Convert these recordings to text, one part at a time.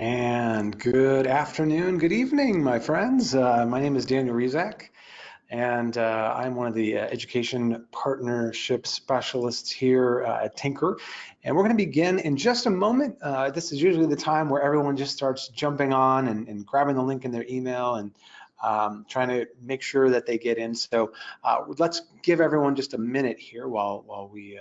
And good afternoon, good evening, my friends. My name is Daniel Rizak, and I'm one of the education partnership specialists here at Tynker. And we're going to begin in just a moment. This is usually the time where everyone just starts jumping on and grabbing the link in their email and trying to make sure that they get in. So let's give everyone just a minute here while we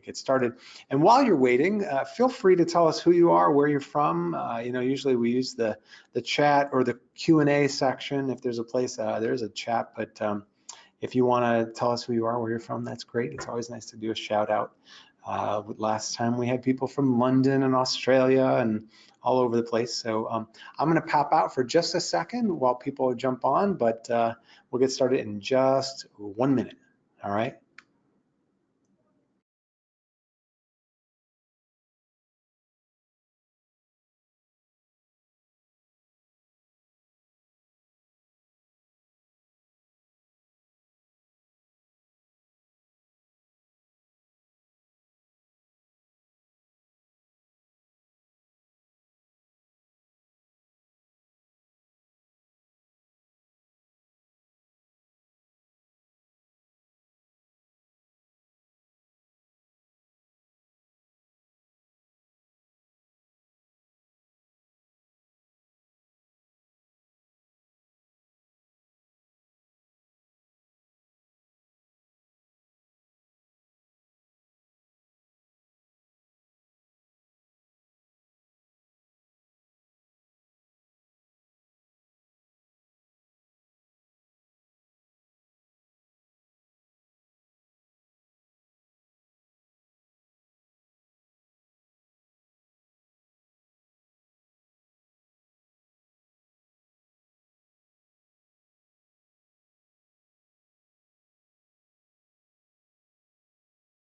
get started. And while you're waiting, feel free to tell us who you are, where you're from. Usually we use the chat or the Q&A section if there's a place. There's a chat, but if you want to tell us who you are, where you're from, that's great. It's always nice to do a shout out. Last time we had people from London and Australia and all over the place. So I'm going to pop out for just a second while people jump on, but we'll get started in just 1 minute. All right.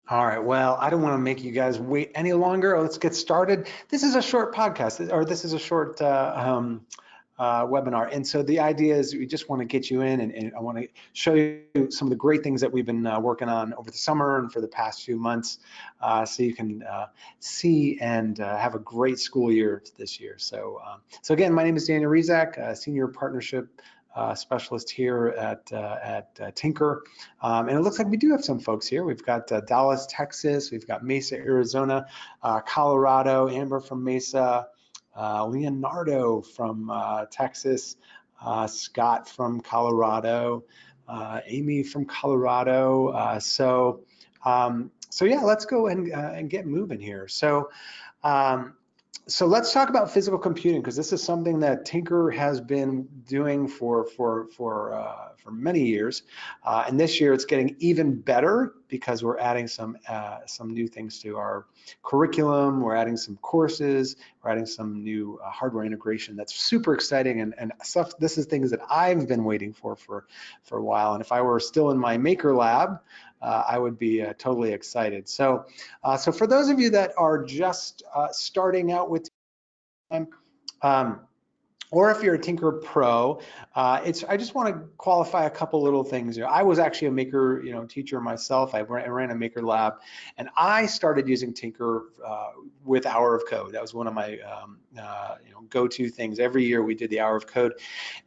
All right, well, I don't want to make you guys wait any longer. Let's get started. This is a short podcast, or this is a short webinar. And so the idea is we just want to get you in, and I want to show you some of the great things that we've been working on over the summer and for the past few months, so you can see and have a great school year this year. So again, my name is Daniel Rizak, Senior Partnership Specialist here at Tynker. And it looks like we do have some folks here. We've got Dallas, Texas. We've got Mesa, Arizona, Colorado, Amber from Mesa, Leonardo from Texas, Scott from Colorado, Amy from Colorado. So yeah, let's go and get moving here. So let's talk about physical computing, because this is something that Tynker has been doing for many years, and this year it's getting even better because we're adding some new things to our curriculum. We're adding some courses. We're adding some new hardware integration. That's super exciting, and stuff. This is things that I've been waiting for a while. And if I were still in my maker lab, I would be totally excited. So for those of you that are just starting out with time, or if you're a Tynker Pro, I just want to qualify a couple little things. I was actually a maker, teacher myself. I ran a maker lab, and I started using Tynker with Hour of Code. That was one of my go-to things. Every year we did the Hour of Code,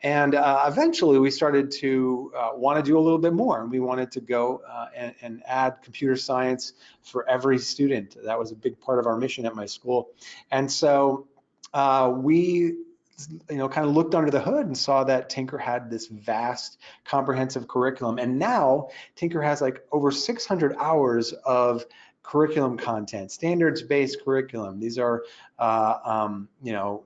and eventually we started to want to do a little bit more, and we wanted to go and add computer science for every student. That was a big part of our mission at my school, and so we kind of looked under the hood and saw that Tynker had this vast, comprehensive curriculum. And now Tynker has like over 600 hours of curriculum content, standards-based curriculum. These are,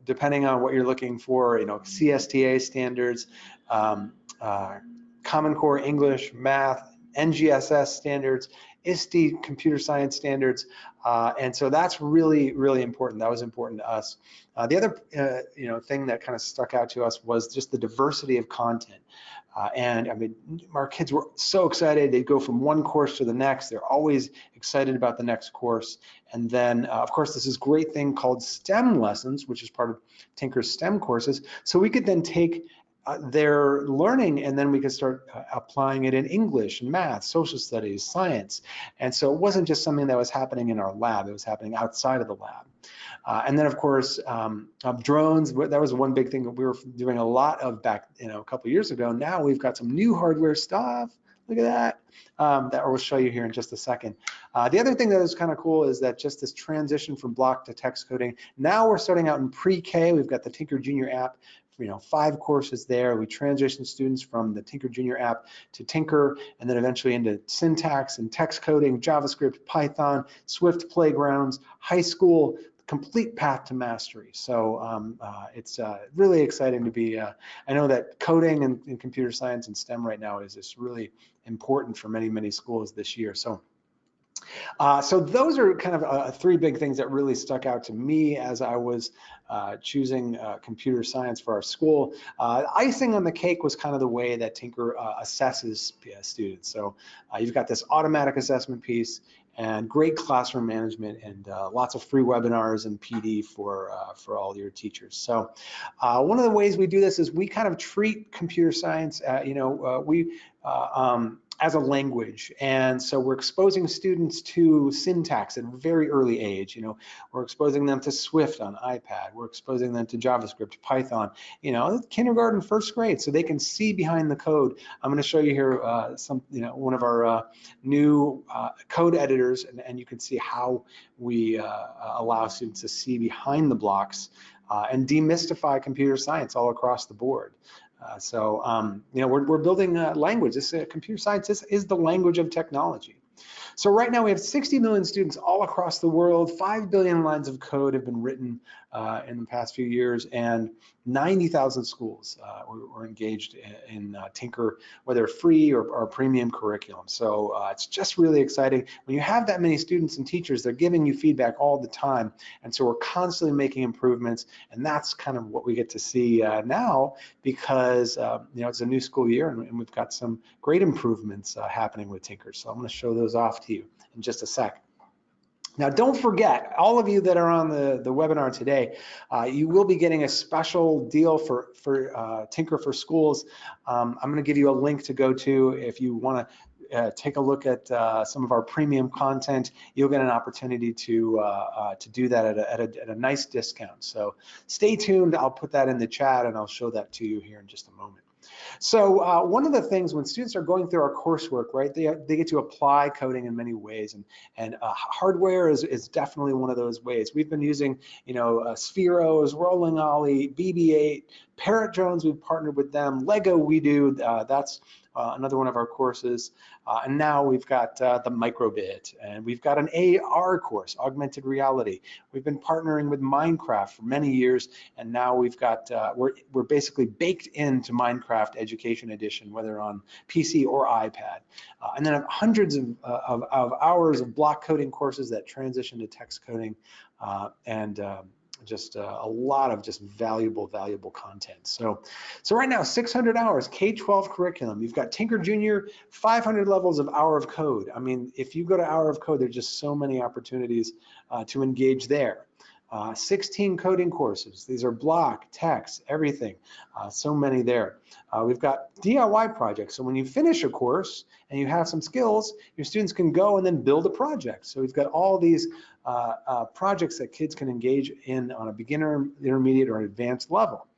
depending on what you're looking for, CSTA standards, Common Core English, Math, NGSS standards, ISTE computer science standards, and so that's really, really important. That was important to us. The other thing that kind of stuck out to us was just the diversity of content. And I mean, our kids were so excited. They'd go from one course to the next. They're always excited about the next course. And then, of course, this is a great thing called STEM lessons, which is part of Tynker's STEM courses. So we could then take their learning, and then we could start applying it in English and math, social studies, science. And so it wasn't just something that was happening in our lab, it was happening outside of the lab. And then of course, drones, that was one big thing that we were doing a lot of back, a couple of years ago. Now we've got some new hardware stuff. Look at that, that we'll show you here in just a second. The other thing that is kind of cool is that just this transition from block to text coding. Now we're starting out in pre-K. We've got the Tynker Junior app, 5 courses there. We transition students from the Tynker Junior app to Tynker, and then eventually into syntax and text coding, JavaScript, Python, Swift playgrounds, high school, complete path to mastery. So it's really exciting to be, I know that coding and computer science and STEM right now is just really important for many, many schools this year. So those are kind of 3 big things that really stuck out to me as I was choosing computer science for our school. Icing on the cake was kind of the way that Tynker assesses students. So you've got this automatic assessment piece and great classroom management and lots of free webinars and PD for all your teachers. So one of the ways we do this is we kind of treat computer science, as a language. And so we're exposing students to syntax at a very early age. We're exposing them to Swift on iPad. We're exposing them to JavaScript, Python, kindergarten, first grade, so they can see behind the code. I'm going to show you here one of our new code editors, and you can see how we allow students to see behind the blocks and demystify computer science all across the board. We're building language. Computer science is the language of technology. So right now we have 60 million students all across the world. 5 billion lines of code have been written in the past few years, and 90,000 schools were engaged in Tynker, whether free or premium curriculum. So it's just really exciting. When you have that many students and teachers, they're giving you feedback all the time. And so we're constantly making improvements. And that's kind of what we get to see now, because it's a new school year, and we've got some great improvements happening with Tynker. So I'm going to show those off to you in just a sec. Now, don't forget, all of you that are on the webinar today, you will be getting a special deal for Tynker for Schools. I'm going to give you a link to go to if you want to take a look at some of our premium content. You'll get an opportunity to do that at a nice discount. So stay tuned. I'll put that in the chat, and I'll show that to you here in just a moment. So one of the things when students are going through our coursework, right, they get to apply coding in many ways, and hardware is definitely one of those ways. We've been using, Spheros, Rolling Ollie, BB-8, Parrot drones. We've partnered with them. Lego, we do. That's another one of our courses. And now we've got the microbit, and we've got an AR course, augmented reality. We've been partnering with Minecraft for many years, and now we've got, we're basically baked into Minecraft Education Edition, whether on PC or iPad. And then hundreds of hours of block coding courses that transition to text coding, and just a lot of just valuable content. So right now, 600 hours, K-12 curriculum. You've got Tynker Junior, 500 levels of Hour of Code. I mean, if you go to Hour of Code, there's just so many opportunities to engage there. 16 coding courses. These are block, text, everything. So many there. We've got DIY projects. So when you finish a course and you have some skills, your students can go and then build a project. So we've got all these projects that kids can engage in on a beginner, intermediate, or advanced level.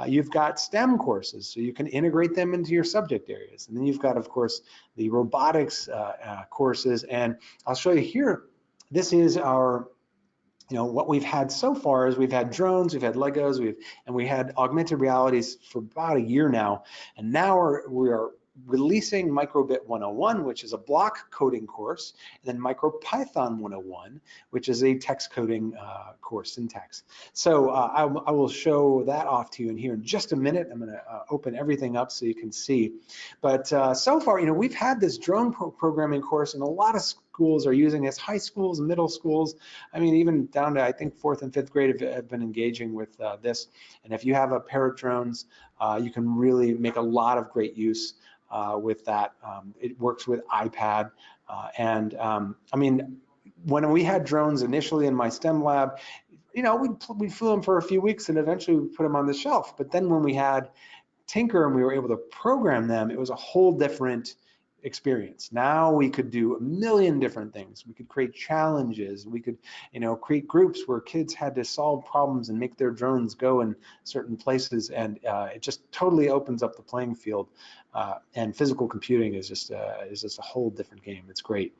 You've got STEM courses, so you can integrate them into your subject areas. And then you've got, of course, the robotics courses. And I'll show you here, this is our, what we've had so far is we've had drones, we've had Legos, we had augmented realities for about a year now. And now we are releasing Microbit 101, which is a block coding course, and then MicroPython 101, which is a text coding course, syntax. So I will show that off to you in here in just a minute. I'm going to open everything up so you can see. But so far, we've had this drone programming course, and a lot of schools are using this. High schools, middle schools, I mean, even down to, I think, 4th and 5th grade have been engaging with this. And if you have a Parrot drones, you can really make a lot of great use with that. It works with iPad. I mean, when we had drones initially in my STEM lab, we flew them for a few weeks and eventually we put them on the shelf. But then when we had Tynker and we were able to program them, it was a whole different experience. Now we could do a million different things. We could create challenges. We could, create groups where kids had to solve problems and make their drones go in certain places, and it just totally opens up the playing field. And physical computing is just a whole different game. It's great.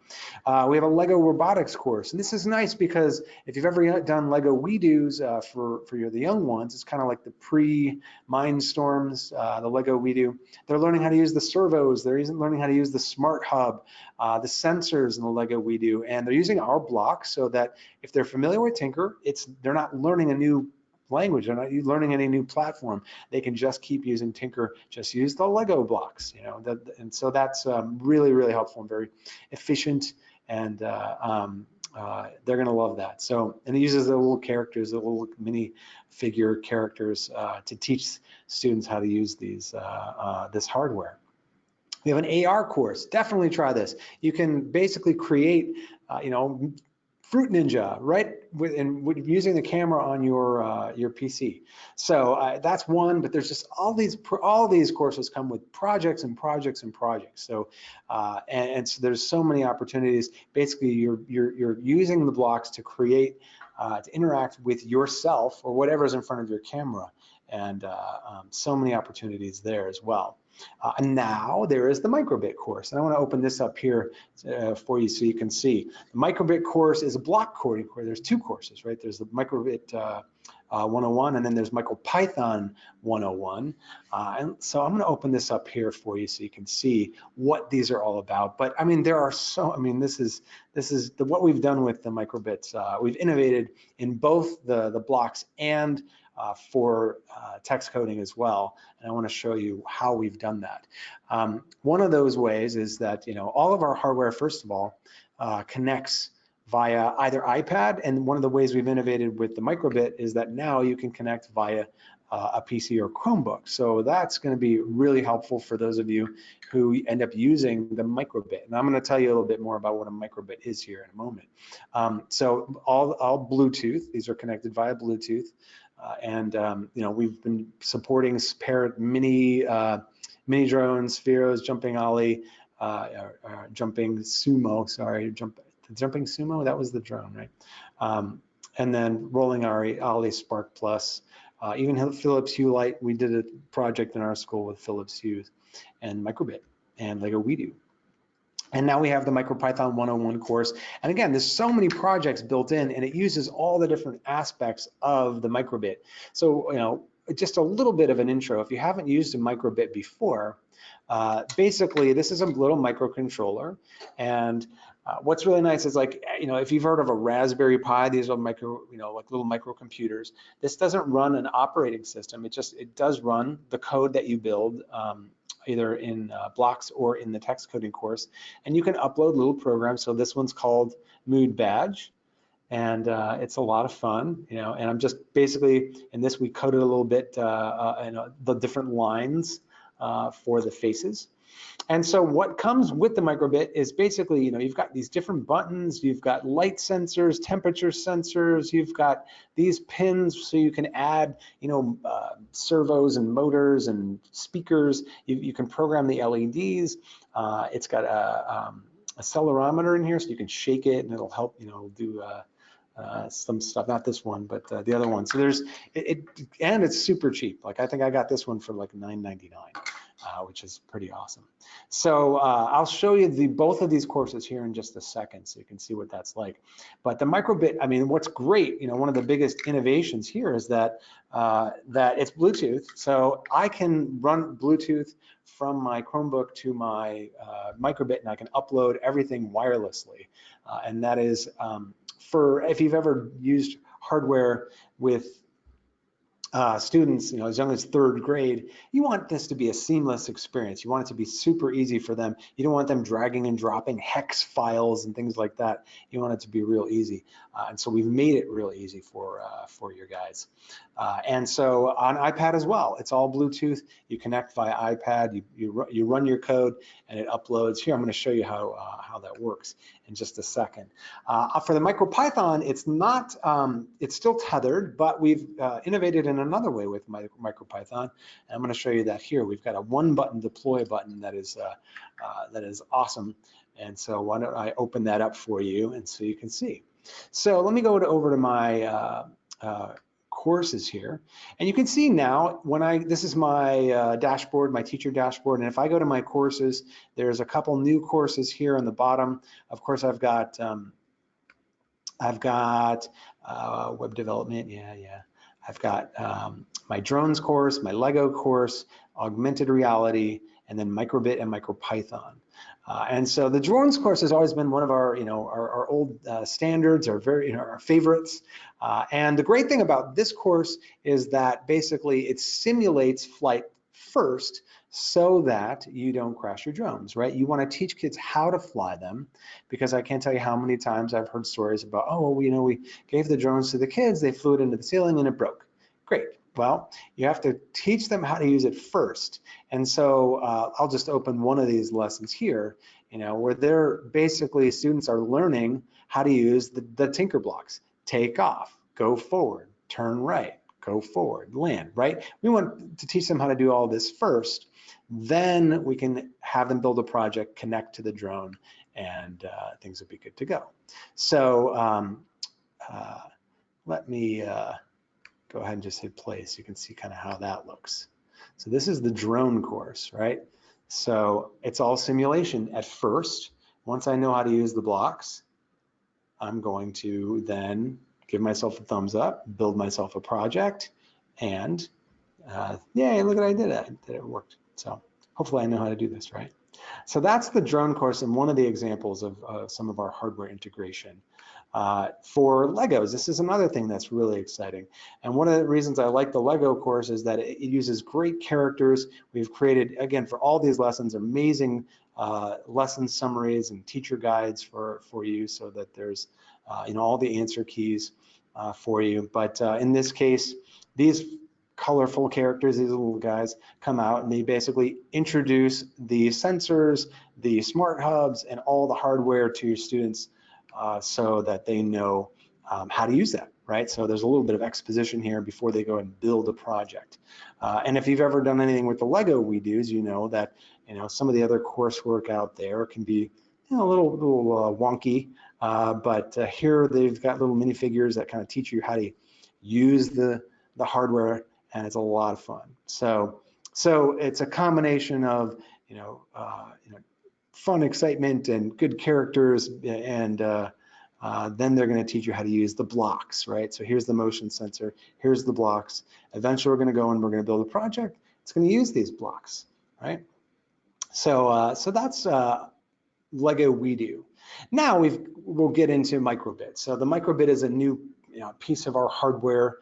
We have a Lego Robotics course, and this is nice because if you've ever done Lego We-Dos for the young ones, it's kind of like the pre-Mindstorms, the Lego We-Do. They're learning how to use the servos. They're learning how to use the Smart Hub, the sensors in the Lego We-Do, and they're using our blocks so that if they're familiar with Tynker, they're not learning a new language, they're not learning any new platform. They can just keep using Tynker, just use the Lego blocks, and so that's really, really helpful and very efficient, and they're gonna love that. So, and it uses the little characters, the little mini figure characters to teach students how to use this hardware. We have an AR course. Definitely try this. You can basically create, Fruit Ninja, right? Using the camera on your PC. So that's one. But there's just all these courses come with projects and projects and projects. So and so there's so many opportunities. Basically, you're using the blocks to create, to interact with yourself or whatever's in front of your camera, and so many opportunities there as well. And now there is the microbit course, and I want to open this up here for you so you can see. The microbit course is a block coding course. There's two courses, right? There's the microbit 101, and then there's MicroPython 101. And so I'm going to open this up here for you so you can see what these are all about. But I mean, there are this is what we've done with the microbits. We've innovated in both the blocks and for text coding as well, and I want to show you how we've done that. One of those ways is that all of our hardware, first of all, connects via either iPad, and one of the ways we've innovated with the microbit is that now you can connect via a PC or Chromebook. So that's going to be really helpful for those of you who end up using the microbit. And I'm going to tell you a little bit more about what a microbit is here in a moment. So all Bluetooth, these are connected via Bluetooth. We've been supporting mini drones, Spheros, jumping ollie, jumping sumo. Sorry, jumping sumo. That was the drone, right? And then rolling ollie Spark Plus. Even Philips Hue Light. We did a project in our school with Philips Hue and microbit and Lego We-Do. And now we have the MicroPython 101 course. And again, there's so many projects built in, and it uses all the different aspects of the microbit. So, just a little bit of an intro. If you haven't used a microbit before, basically this is a little microcontroller. And what's really nice is if you've heard of a Raspberry Pi, these are like little microcomputers. This doesn't run an operating system. It does run the code that you build, either in blocks or in the text coding course, and you can upload little programs. So this one's called Mood Badge, and it's a lot of fun, and I'm just basically, in this we coded a little bit, the different lines for the faces. And so what comes with the microbit is basically, you've got these different buttons, you've got light sensors, temperature sensors, you've got these pins so you can add, servos and motors and speakers. You can program the LEDs. It's got a accelerometer in here so you can shake it and it'll help, do some stuff, not this one, but the other one. So and it's super cheap. Like I think I got this one for like $9.99. Which is pretty awesome. So I'll show you both of these courses here in just a second so you can see what that's like. But the microbit, what's great, one of the biggest innovations here is that it's Bluetooth. So I can run Bluetooth from my Chromebook to my microbit, and I can upload everything wirelessly. And that is if you've ever used hardware with students, as young as 3rd grade, you want this to be a seamless experience. You want it to be super easy for them. You don't want them dragging and dropping hex files and things like that. You want it to be real easy. And so we've made it real easy for your guys. And so on iPad as well, it's all Bluetooth. You connect via iPad, you run your code, and it uploads. Here, I'm going to show you how that works in just a second. For the MicroPython, it's not, it's still tethered, but we've innovated in another way with MicroPython, and I'm going to show you that here. We've got a one-button deploy button that is awesome. And so why don't I open that up for you, and so you can see. So let me go over to my courses here, and you can see now when this is my dashboard, my teacher dashboard, and if I go to my courses, there's a couple new courses here on the bottom. Of course, I've got web development, I've got my drones course, my Lego course, augmented reality, and then microbit and MicroPython. And so the drones course has always been one of our, our old standards, our favorites. And the great thing about this course is that basically it simulates flight first so that you don't crash your drones, right? You want to teach kids how to fly them, because I can't tell you how many times I've heard stories about, oh, well, we gave the drones to the kids, they flew it into the ceiling and it broke. Great. Well, you have to teach them how to use it first. And so I'll just open one of these lessons here, where they're basically, students are learning how to use the Tynker blocks. Take off, go forward, turn right, go forward, land, right? We want to teach them how to do all this first. Then we can have them build a project, connect to the drone, and things will be good to go. So let me go ahead and just hit play so you can see kind of how that looks. So this is the drone course, right? So it's all simulation at first. Once I know how to use the blocks, I'm going to then give myself a thumbs up, build myself a project, and yay, look what I did. It worked. So hopefully I know how to do this, right? So that's the drone course and one of the examples of some of our hardware integration. For Legos, this is another thing that's really exciting. And one of the reasons I like the Lego course is that it uses great characters. We've created, again, for all these lessons, amazing lesson summaries and teacher guides for you, so that there's all the answer keys for you. But in this case, these colorful characters, these little guys, come out and they basically introduce the sensors, the smart hubs, and all the hardware to your students so that they know how to use that, right? So there's a little bit of exposition here before they go and build a project. And if you've ever done anything with the Lego WeDos, you know that some of the other coursework out there can be a little wonky, but here they've got little minifigures that kind of teach you how to use the hardware, and it's a lot of fun. So it's a combination of fun, excitement, and good characters, and then they're going to teach you how to use the blocks, right? So here's the motion sensor, here's the blocks. Eventually we're going to go and we're going to build a project. It's going to use these blocks, right? So that's Lego WeDo. Now we'll get into microbit. So the microbit is a new piece of our hardware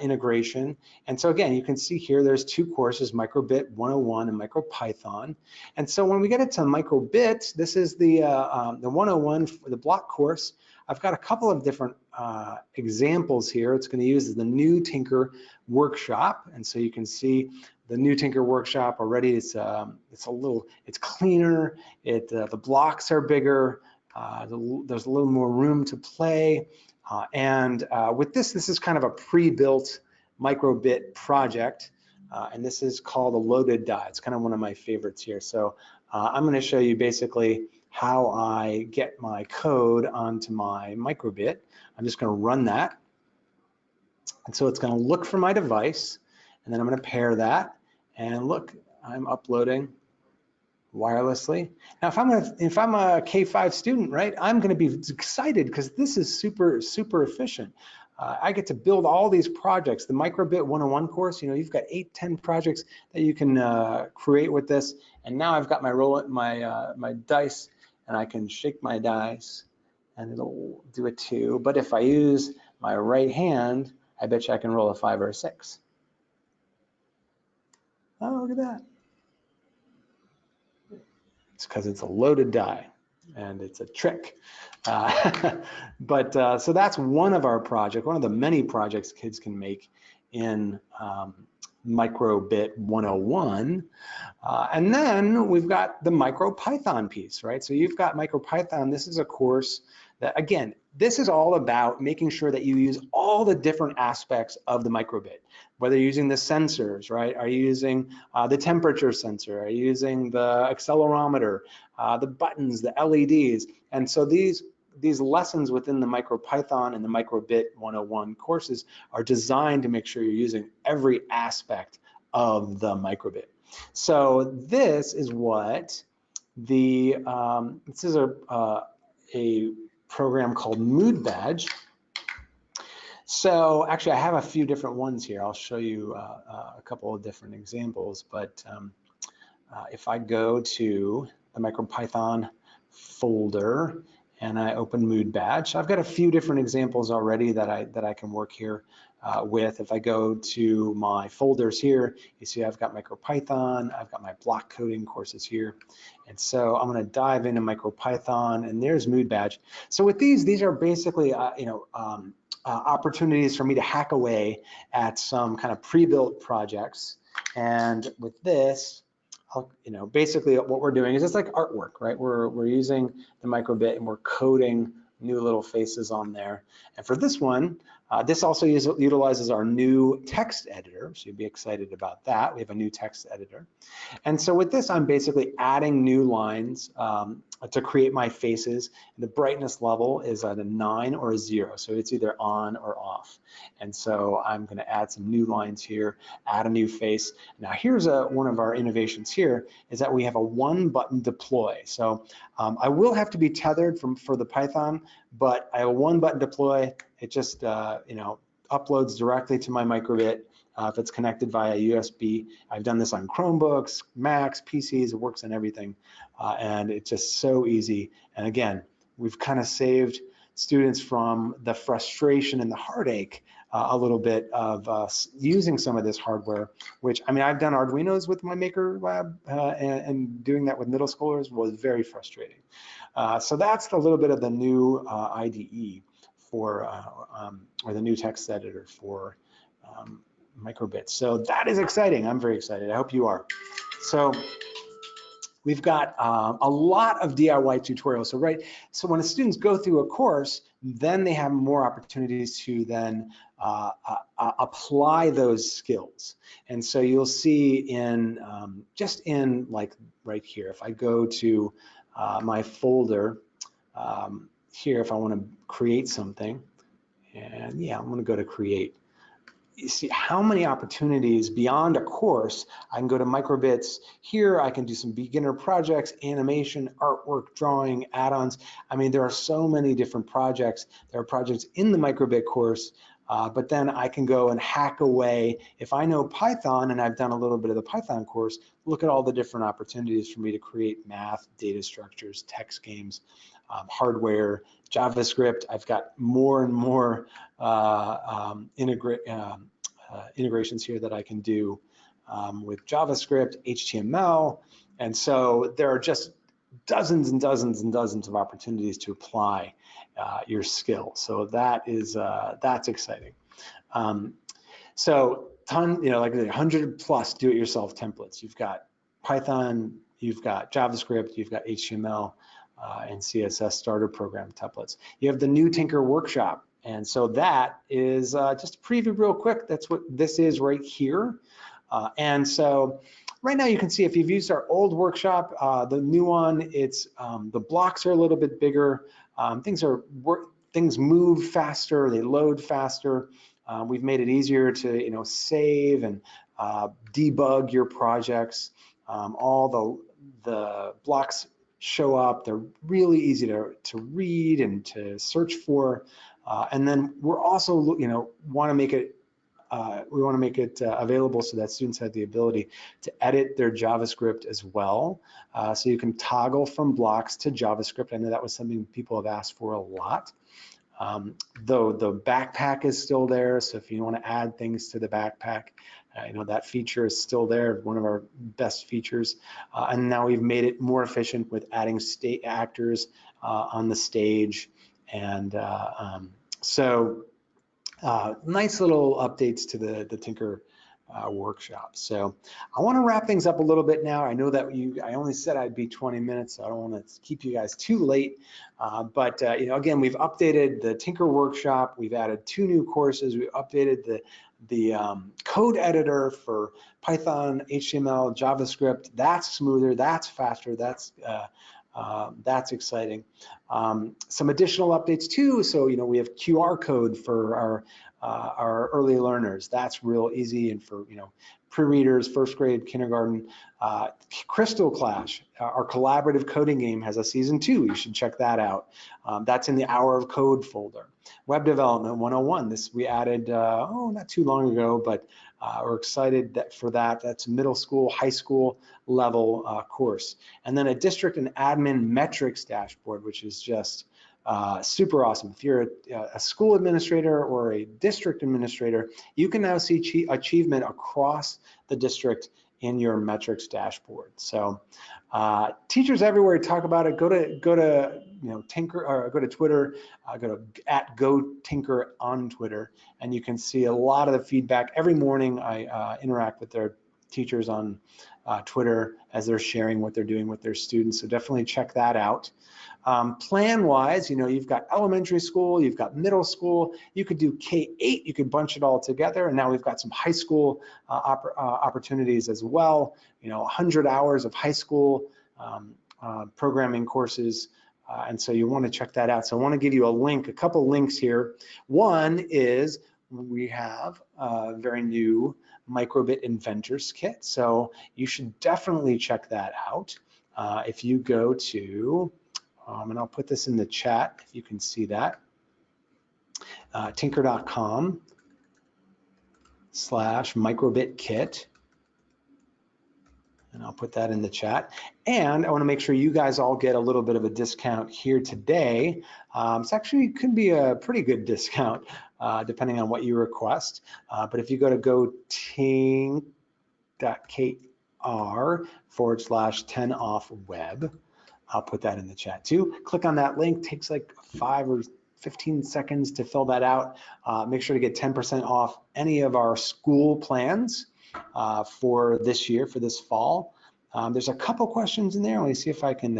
integration. And so again, you can see here there's two courses, Microbit 101 and MicroPython. And so when we get into microbit, this is the 101 for the block course. I've got a couple of different examples here. It's going to use the new Tynker workshop, and so you can see the new Tynker workshop already. It's cleaner. The blocks are bigger. There's a little more room to play. And with this is kind of a pre-built microbit project, and this is called a loaded die. It's kind of one of my favorites here. So I'm going to show you basically how I get my code onto my microbit. I'm just going to run that, and so it's going to look for my device, and then I'm going to pair that, and look, I'm uploading wirelessly. Now, if I'm a K5 student, right, I'm going to be excited because this is super efficient. I get to build all these projects. The Microbit 101 course, you've got 8-10 projects that you can create with this. And now I've got my dice, and I can shake my dice, and it'll do a 2. But if I use my right hand, I bet you I can roll a 5 or a 6. Oh, look at that. It's because it's a loaded die, and it's a trick. So that's one of our projects, one of the many projects kids can make in Microbit 101. And then we've got the MicroPython piece, right? So you've got MicroPython. This is a course That, again, this is all about making sure that you use all the different aspects of the microbit, whether you're using the sensors, right? Are you using the temperature sensor? Are you using the accelerometer, the buttons, the LEDs? And so these lessons within the MicroPython and the Microbit 101 courses are designed to make sure you're using every aspect of the microbit. So this is what this is a program called Mood Badge. So actually, I have a few different ones here. I'll show you a couple of different examples. But if I go to the MicroPython folder and I open Mood Badge, I've got a few different examples already that I can work here with. If I go to my folders here, you see I've got MicroPython, I've got my block coding courses here. And so I'm going to dive into MicroPython, and there's Mood Badge. So with these are basically opportunities for me to hack away at some kind of pre-built projects. And with this, basically what we're doing is it's like artwork, right? We're using the microbit and we're coding new little faces on there. And for this one, this also utilizes our new text editor, so you'd be excited about that. We have a new text editor. And so with this, I'm basically adding new lines to create my faces. The brightness level is at a 9 or a 0, so it's either on or off. And so I'm going to add some new lines here, add a new face. Now here's one of our innovations here, is that we have a one-button deploy. So I will have to be tethered for the Python, but I have a one-button deploy. It just uploads directly to my microbit. If it's connected via USB. I've done this on Chromebooks, Macs, PCs, it works on everything. And it's just so easy. And again, we've kind of saved students from the frustration and the heartache a little bit of using some of this hardware, which, I mean, I've done Arduinos with my Maker Lab, and doing that with middle schoolers was very frustrating. So that's a little bit of the new IDE for, or the new text editor for microbits. So that is exciting. I'm very excited. I hope you are. So we've got a lot of DIY tutorials. So when the students go through a course, then they have more opportunities to then apply those skills. And so you'll see in just in like right here, if I go to my folder here, if I want to create something, and yeah, I'm going to go to create. You see how many opportunities beyond a course. I can go to microbits here. I can do some beginner projects, animation, artwork, drawing, add-ons. I mean, there are so many different projects. There are projects in the microbit course, but then I can go and hack away. If I know Python and I've done a little bit of the Python course, look at all the different opportunities for me to create math, data structures, text games, hardware, JavaScript. I've got more and more integrations here that I can do with JavaScript, HTML, and so there are just dozens and dozens and dozens of opportunities to apply your skill. So that's exciting. So like 100 plus do-it-yourself templates. You've got Python, you've got JavaScript, you've got HTML. And CSS starter program templates. You have the new Tynker workshop. And so that is just a preview real quick. That's what this is right here. And so right now you can see if you've used our old workshop, the new one, it's the blocks are a little bit bigger. Things move faster, they load faster. We've made it easier to save and debug your projects. All the blocks show up. They're really easy to read and to search for. And then we're also, want to make it available so that students have the ability to edit their JavaScript as well. So you can toggle from blocks to JavaScript. I know that was something people have asked for a lot. Though the backpack is still there, so if you want to add things to the backpack, that feature is still there, one of our best features. And now we've made it more efficient with adding state actors on the stage. And so nice little updates to the Tynker workshop. So I want to wrap things up a little bit now. I know that I only said I'd be 20 minutes, so I don't want to keep you guys too late. But again, we've updated the Tynker workshop. We've added 2 new courses. We updated the code editor for Python, HTML, JavaScript. That's smoother, that's faster, that's exciting. Some additional updates too. So we have QR code for our early learners. That's real easy, and for pre-readers, first grade, kindergarten. Crystal Clash, our collaborative coding game, has a season 2. You should check that out. That's in the Hour of Code folder. Web Development 101. This we added not too long ago, but we're excited for that. That's middle school, high school level course. And then a district and admin metrics dashboard, which is just super awesome. If you're a school administrator or a district administrator, you can now see achievement across the district in your metrics dashboard. So teachers everywhere talk about it. Go to Tynker, or go to Twitter, go to @GoTynker on Twitter, and you can see a lot of the feedback. Every morning I interact with their teachers on Twitter as they're sharing what they're doing with their students. So definitely check that out. Plan-wise, you've got elementary school, you've got middle school, you could do K-8, you could bunch it all together, and now we've got some high school opportunities as well. 100 hours of high school programming courses, and so you want to check that out. So I want to give you a couple links here. One is we have a very new Microbit Inventors Kit, so you should definitely check that out. If you go to and I'll put this in the chat if you can see that. Tynker.com/microbitkit. And I'll put that in the chat. And I want to make sure you guys all get a little bit of a discount here today. It's actually could be a pretty good discount depending on what you request. But if you go to gotynker.kr/10OFF-web, I'll put that in the chat too. Click on that link. Takes like 5 or 15 seconds to fill that out. Make sure to get 10% off any of our school plans for this year, for this fall. There's a couple questions in there. Let me see if I can.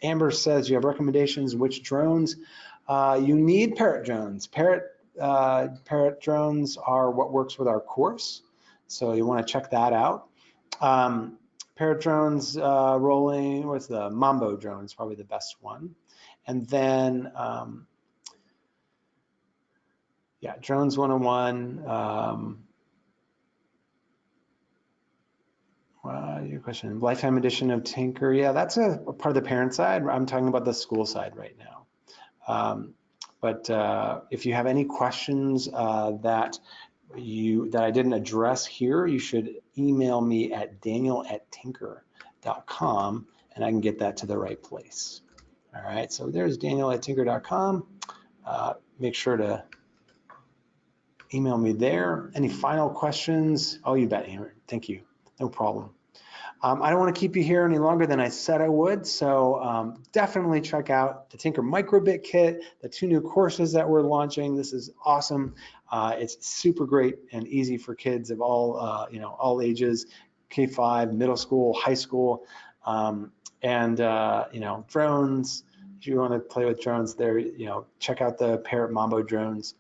Amber says you have recommendations. Which drones? You need Parrot drones. Parrot drones are what works with our course, so you want to check that out. Parrot drones rolling, what's the Mambo drone is probably the best one. And then, yeah, Drones 101. Your question, Lifetime Edition of Tynker. Yeah, that's a part of the parent side. I'm talking about the school side right now. But if you have any questions that I didn't address here, you should email me at daniel@tynker.com and I can get that to the right place. All right, so there's daniel@tynker.com. Make sure to email me there. Any final questions? Oh, you bet, Amber. Thank you. No problem. I don't want to keep you here any longer than I said I would, so definitely check out the Tynker Microbit Kit, the 2 new courses that we're launching. This is awesome. It's super great and easy for kids of all all ages, K-5, middle school, high school, and drones. If you want to play with drones, there, check out the Parrot Mambo drones.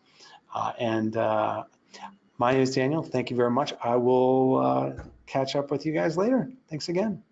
My name is Daniel. Thank you very much. I will catch up with you guys later. Thanks again.